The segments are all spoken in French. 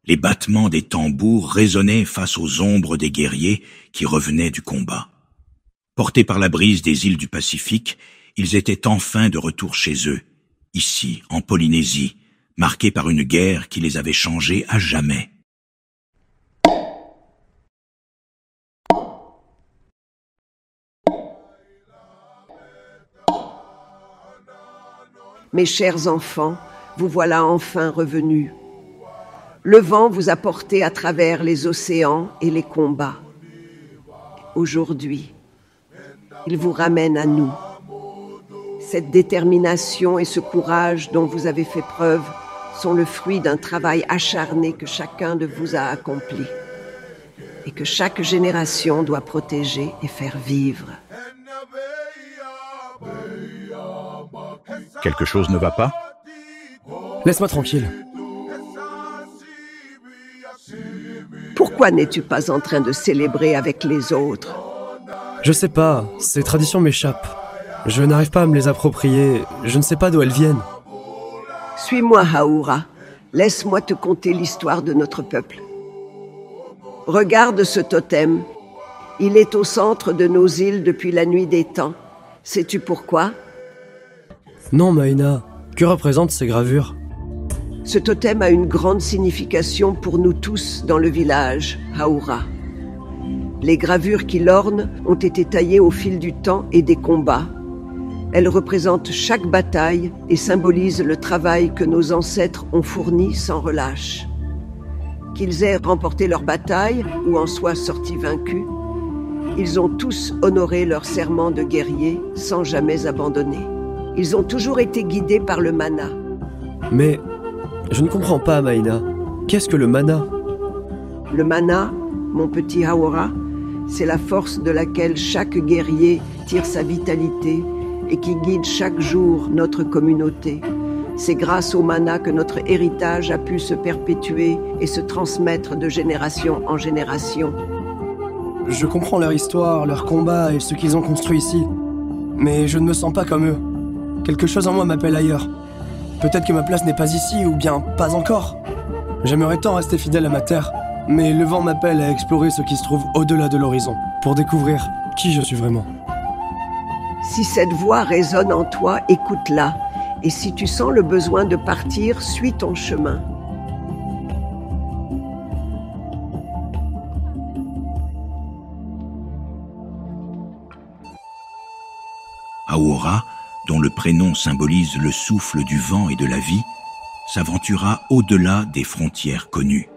Les battements des tambours résonnaient face aux ombres des guerriers qui revenaient du combat. Portés par la brise des îles du Pacifique, ils étaient enfin de retour chez eux, ici, en Polynésie, marqués par une guerre qui les avait changés à jamais. Mes chers enfants, vous voilà enfin revenus. Le vent vous a porté à travers les océans et les combats. Aujourd'hui, il vous ramène à nous. Cette détermination et ce courage dont vous avez fait preuve sont le fruit d'un travail acharné que chacun de vous a accompli et que chaque génération doit protéger et faire vivre. Quelque chose ne va pas? Laisse-moi tranquille. Pourquoi n'es-tu pas en train de célébrer avec les autres? Je sais pas, ces traditions m'échappent. Je n'arrive pas à me les approprier, je ne sais pas d'où elles viennent. Suis-moi, Haoura. Laisse-moi te conter l'histoire de notre peuple. Regarde ce totem. Il est au centre de nos îles depuis la nuit des temps. Sais-tu pourquoi? Non, Maïna, que représentent ces gravures? Ce totem a une grande signification pour nous tous dans le village, Haoura. Les gravures qui l'ornent ont été taillées au fil du temps et des combats. Elles représentent chaque bataille et symbolisent le travail que nos ancêtres ont fourni sans relâche. Qu'ils aient remporté leur bataille ou en soient sortis vaincus, ils ont tous honoré leur serment de guerrier sans jamais abandonner. Ils ont toujours été guidés par le mana. Mais je ne comprends pas, Maïna. Qu'est-ce que le mana? Le mana, mon petit Haoura, c'est la force de laquelle chaque guerrier tire sa vitalité et qui guide chaque jour notre communauté. C'est grâce au mana que notre héritage a pu se perpétuer et se transmettre de génération en génération. Je comprends leur histoire, leurs combats et ce qu'ils ont construit ici. Mais je ne me sens pas comme eux. Quelque chose en moi m'appelle ailleurs. Peut-être que ma place n'est pas ici, ou bien pas encore. J'aimerais tant rester fidèle à ma terre, mais le vent m'appelle à explorer ce qui se trouve au-delà de l'horizon, pour découvrir qui je suis vraiment. Si cette voix résonne en toi, écoute-la. Et si tu sens le besoin de partir, suis ton chemin. Haoura, dont le prénom symbolise le souffle du vent et de la vie, s'aventura au-delà des frontières connues.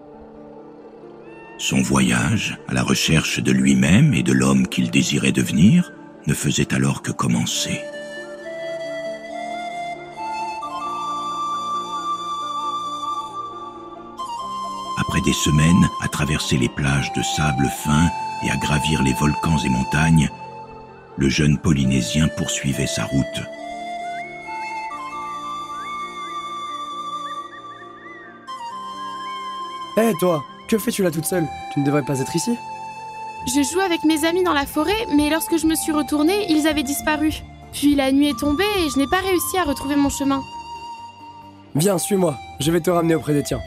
Son voyage, à la recherche de lui-même et de l'homme qu'il désirait devenir, ne faisait alors que commencer. Après des semaines à traverser les plages de sable fin et à gravir les volcans et montagnes, le jeune Polynésien poursuivait sa route. Hé, toi, que fais-tu là toute seule? Tu ne devrais pas être ici? Je jouais avec mes amis dans la forêt, mais lorsque je me suis retournée, ils avaient disparu. Puis la nuit est tombée et je n'ai pas réussi à retrouver mon chemin. Viens, suis-moi, je vais te ramener auprès des tiens.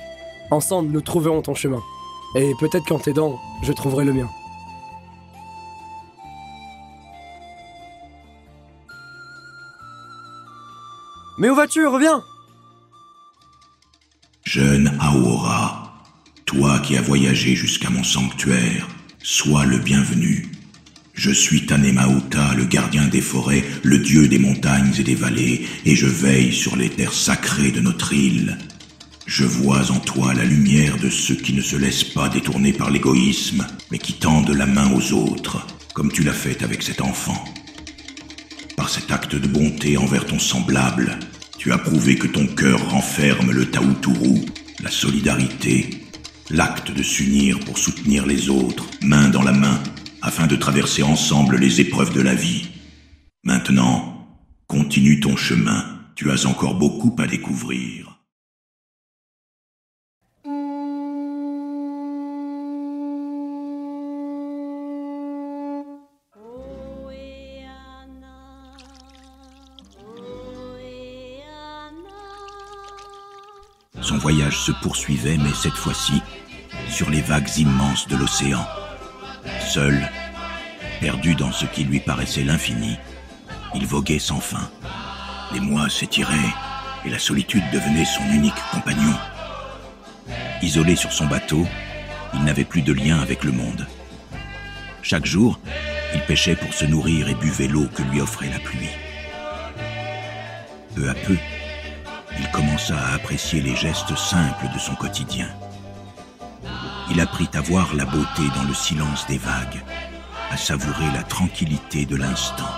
Ensemble, nous trouverons ton chemin. Et peut-être qu'en t'aidant, je trouverai le mien. Mais où vas-tu? Reviens! Jeune Haoura, toi qui as voyagé jusqu'à mon sanctuaire, sois le bienvenu. Je suis Tanemauta, le gardien des forêts, le dieu des montagnes et des vallées, et je veille sur les terres sacrées de notre île. Je vois en toi la lumière de ceux qui ne se laissent pas détourner par l'égoïsme, mais qui tendent la main aux autres, comme tu l'as fait avec cet enfant. Par cet acte de bonté envers ton semblable, tu as prouvé que ton cœur renferme le Taoutourou, la solidarité, l'acte de s'unir pour soutenir les autres, main dans la main, afin de traverser ensemble les épreuves de la vie. Maintenant, continue ton chemin, tu as encore beaucoup à découvrir. Son voyage se poursuivait, mais cette fois-ci, sur les vagues immenses de l'océan. Seul, perdu dans ce qui lui paraissait l'infini, il voguait sans fin. Les mois s'étiraient et la solitude devenait son unique compagnon. Isolé sur son bateau, il n'avait plus de lien avec le monde. Chaque jour, il pêchait pour se nourrir et buvait l'eau que lui offrait la pluie. Peu à peu, il commença à apprécier les gestes simples de son quotidien. Il apprit à voir la beauté dans le silence des vagues, à savourer la tranquillité de l'instant.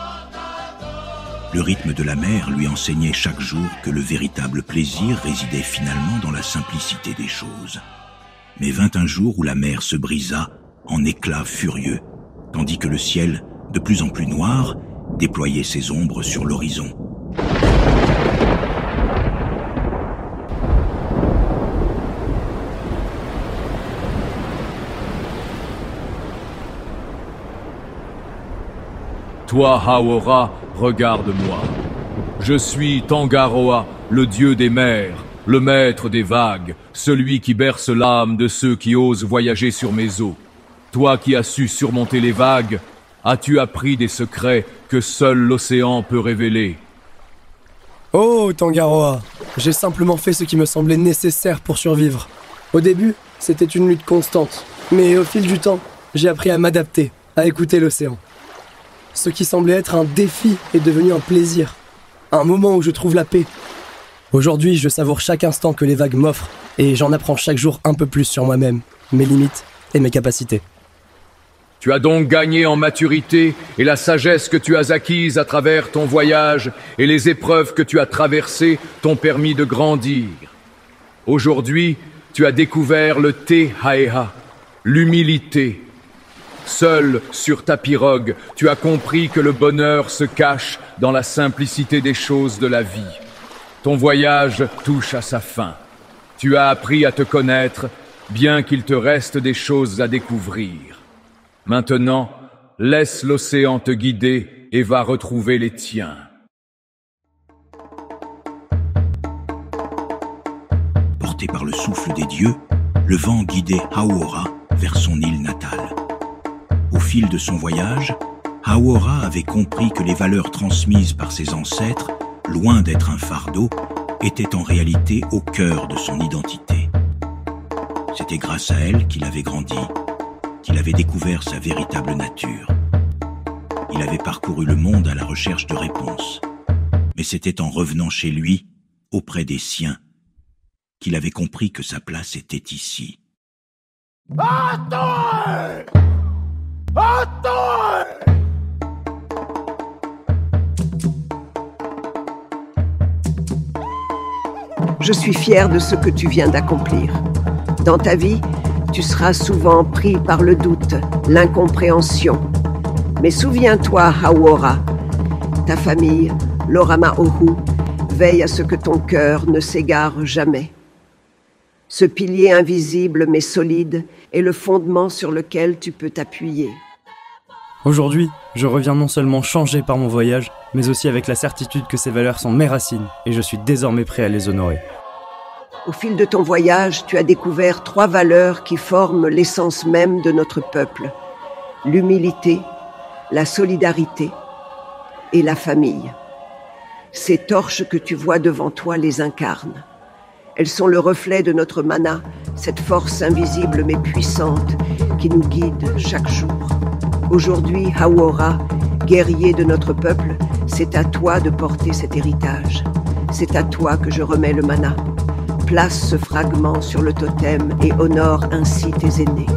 Le rythme de la mer lui enseignait chaque jour que le véritable plaisir résidait finalement dans la simplicité des choses. Mais vint un jour où la mer se brisa en éclats furieux, tandis que le ciel, de plus en plus noir, déployait ses ombres sur l'horizon. Toi, Hawora, regarde-moi. Je suis Tangaroa, le dieu des mers, le maître des vagues, celui qui berce l'âme de ceux qui osent voyager sur mes eaux. Toi qui as su surmonter les vagues, as-tu appris des secrets que seul l'océan peut révéler? Oh, Tangaroa, j'ai simplement fait ce qui me semblait nécessaire pour survivre. Au début, c'était une lutte constante, mais au fil du temps, j'ai appris à m'adapter, à écouter l'océan. Ce qui semblait être un défi est devenu un plaisir, un moment où je trouve la paix. Aujourd'hui, je savoure chaque instant que les vagues m'offrent et j'en apprends chaque jour un peu plus sur moi-même, mes limites et mes capacités. Tu as donc gagné en maturité et la sagesse que tu as acquise à travers ton voyage et les épreuves que tu as traversées t'ont permis de grandir. Aujourd'hui, tu as découvert le Te Haeha, l'humilité. Seul sur ta pirogue, tu as compris que le bonheur se cache dans la simplicité des choses de la vie. Ton voyage touche à sa fin. Tu as appris à te connaître, bien qu'il te reste des choses à découvrir. Maintenant, laisse l'océan te guider et va retrouver les tiens. Porté par le souffle des dieux, le vent guidait Hawora vers son île natale. Au fil de son voyage, Hawora avait compris que les valeurs transmises par ses ancêtres, loin d'être un fardeau, étaient en réalité au cœur de son identité. C'était grâce à elle qu'il avait grandi, qu'il avait découvert sa véritable nature. Il avait parcouru le monde à la recherche de réponses. Mais c'était en revenant chez lui, auprès des siens, qu'il avait compris que sa place était ici. Attends! Attends! Je suis fière de ce que tu viens d'accomplir. Dans ta vie, tu seras souvent pris par le doute, l'incompréhension. Mais souviens-toi, Hawora, ta famille, l'Oramaohu, veille à ce que ton cœur ne s'égare jamais. Ce pilier invisible mais solide est le fondement sur lequel tu peux t'appuyer. Aujourd'hui, je reviens non seulement changé par mon voyage, mais aussi avec la certitude que ces valeurs sont mes racines et je suis désormais prêt à les honorer. Au fil de ton voyage, tu as découvert 3 valeurs qui forment l'essence même de notre peuple. L'humilité, la solidarité et la famille. Ces torches que tu vois devant toi les incarnent. Elles sont le reflet de notre mana, cette force invisible mais puissante qui nous guide chaque jour. Aujourd'hui, Hawora, guerrier de notre peuple, c'est à toi de porter cet héritage. C'est à toi que je remets le mana. Place ce fragment sur le totem et honore ainsi tes aînés.